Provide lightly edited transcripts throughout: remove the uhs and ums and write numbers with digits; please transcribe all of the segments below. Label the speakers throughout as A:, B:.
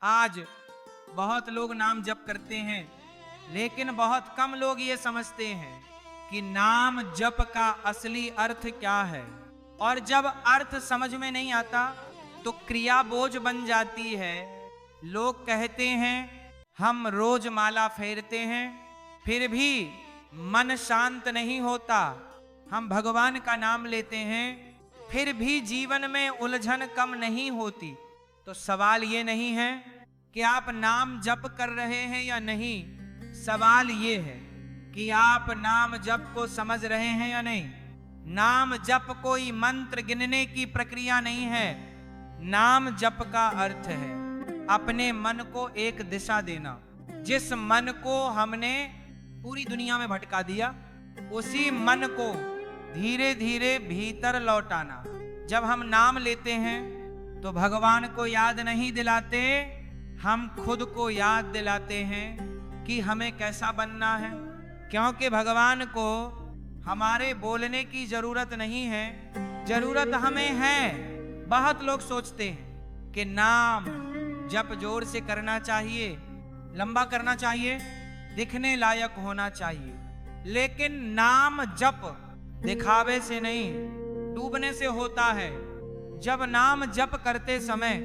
A: आज बहुत लोग नाम जप करते हैं, लेकिन बहुत कम लोग ये समझते हैं कि नाम जप का असली अर्थ क्या है। और जब अर्थ समझ में नहीं आता तो क्रिया बोझ बन जाती है। लोग कहते हैं हम रोज माला फेरते हैं, फिर भी मन शांत नहीं होता। हम भगवान का नाम लेते हैं, फिर भी जीवन में उलझन कम नहीं होती। तो सवाल ये नहीं है कि आप नाम जप कर रहे हैं या नहीं, सवाल ये है कि आप नाम जप को समझ रहे हैं या नहीं। नाम जप कोई मंत्र गिनने की प्रक्रिया नहीं है। नाम जप का अर्थ है अपने मन को एक दिशा देना। जिस मन को हमने पूरी दुनिया में भटका दिया, उसी मन को धीरे धीरे भीतर लौटाना। जब हम नाम लेते हैं तो भगवान को याद नहीं दिलाते, हम खुद को याद दिलाते हैं कि हमें कैसा बनना है। क्योंकि भगवान को हमारे बोलने की जरूरत नहीं है, जरूरत हमें है। बहुत लोग सोचते हैं कि नाम जप जोर से करना चाहिए, लंबा करना चाहिए, दिखने लायक होना चाहिए। लेकिन नाम जप दिखावे से नहीं, डूबने से होता है। जब नाम जप करते समय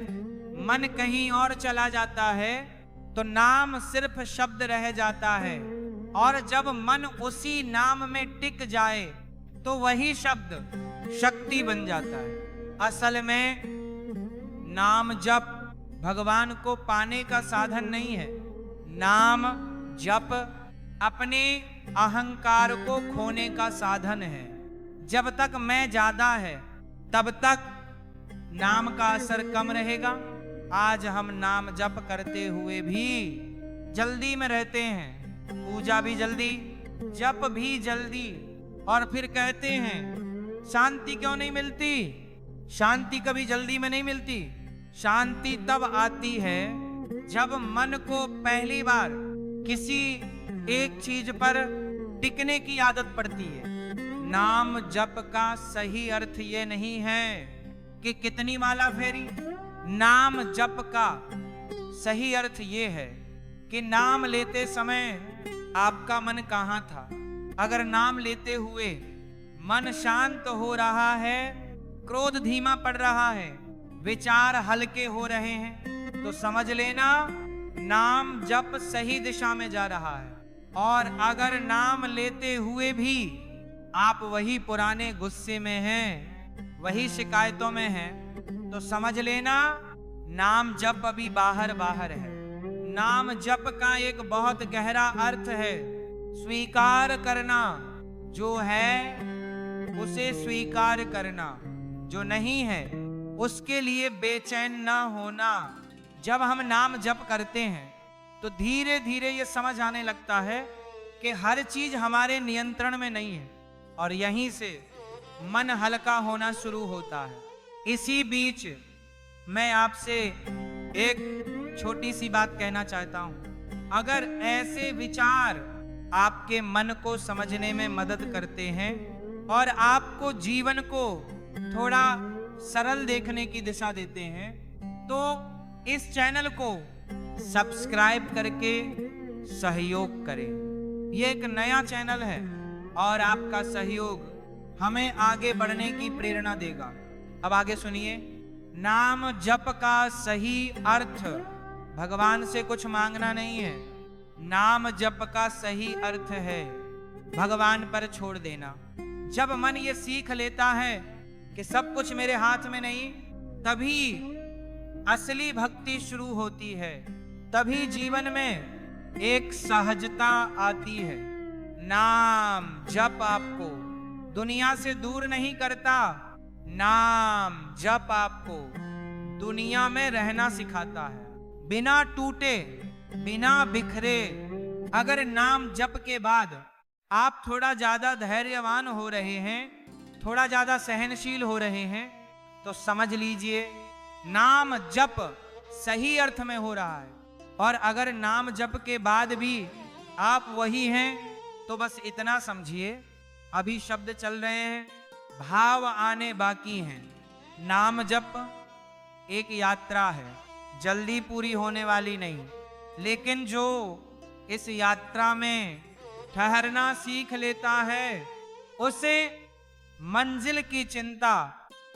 A: मन कहीं और चला जाता है तो नाम सिर्फ शब्द रह जाता है, और जब मन उसी नाम में टिक जाए तो वही शब्द शक्ति बन जाता है। असल में नाम जप भगवान को पाने का साधन नहीं है। नाम जप अपने अहंकार को खोने का साधन है। जब तक मैं ज्यादा है तब तक नाम का असर कम रहेगा। आज हम नाम जप करते हुए भी जल्दी में रहते हैं, पूजा भी जल्दी, जप भी जल्दी, और फिर कहते हैं शांति क्यों नहीं मिलती। शांति कभी जल्दी में नहीं मिलती। शांति तब आती है जब मन को पहली बार किसी एक चीज पर टिकने की आदत पड़ती है। नाम जप का सही अर्थ ये नहीं है कि कितनी माला फेरी। नाम जप का सही अर्थ ये है कि नाम लेते समय आपका मन कहाँ था। अगर नाम लेते हुए मन शांत हो रहा है, क्रोध धीमा पड़ रहा है, विचार हल्के हो रहे हैं, तो समझ लेना नाम जप सही दिशा में जा रहा है। और अगर नाम लेते हुए भी आप वही पुराने गुस्से में हैं, वही शिकायतों में हैं, तो समझ लेना नाम जप अभी बाहर बाहर है। नाम जप का एक बहुत गहरा अर्थ है स्वीकार करना। जो है उसे स्वीकार करना, जो नहीं है उसके लिए बेचैन ना होना। जब हम नाम जप करते हैं तो धीरे धीरे ये समझ आने लगता है कि हर चीज हमारे नियंत्रण में नहीं है, और यहीं से मन हल्का होना शुरू होता है। इसी बीच मैं आपसे एक छोटी सी बात कहना चाहता हूं। अगर ऐसे विचार आपके मन को समझने में मदद करते हैं और आपको जीवन को थोड़ा सरल देखने की दिशा देते हैं, तो इस चैनल को सब्सक्राइब करके सहयोग करें। ये एक नया चैनल है और आपका सहयोग हमें आगे बढ़ने की प्रेरणा देगा। अब आगे सुनिए। नाम जप का सही अर्थ भगवान से कुछ मांगना नहीं है। नाम जप का सही अर्थ है भगवान पर छोड़ देना। जब मन ये सीख लेता है कि सब कुछ मेरे हाथ में नहीं, तभी असली भक्ति शुरू होती है। तभी जीवन में एक सहजता आती है। नाम जप आपको दुनिया से दूर नहीं करता, नाम जप आपको दुनिया में रहना सिखाता है, बिना टूटे, बिना बिखरे। अगर नाम जप के बाद आप थोड़ा ज्यादा धैर्यवान हो रहे हैं, थोड़ा ज्यादा सहनशील हो रहे हैं, तो समझ लीजिए नाम जप सही अर्थ में हो रहा है। और अगर नाम जप के बाद भी आप वही हैं, तो बस इतना समझिए अभी शब्द चल रहे हैं, भाव आने बाकी हैं। नाम जप एक यात्रा है। जल्दी पूरी होने वाली नहीं, लेकिन जो इस यात्रा में ठहरना सीख लेता है उसे मंजिल की चिंता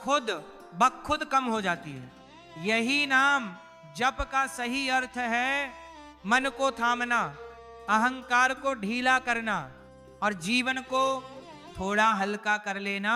A: खुद बखुद कम हो जाती है। यही नाम जप का सही अर्थ है। मन को थामना, अहंकार को ढीला करना और जीवन को थोड़ा हल्का कर लेना।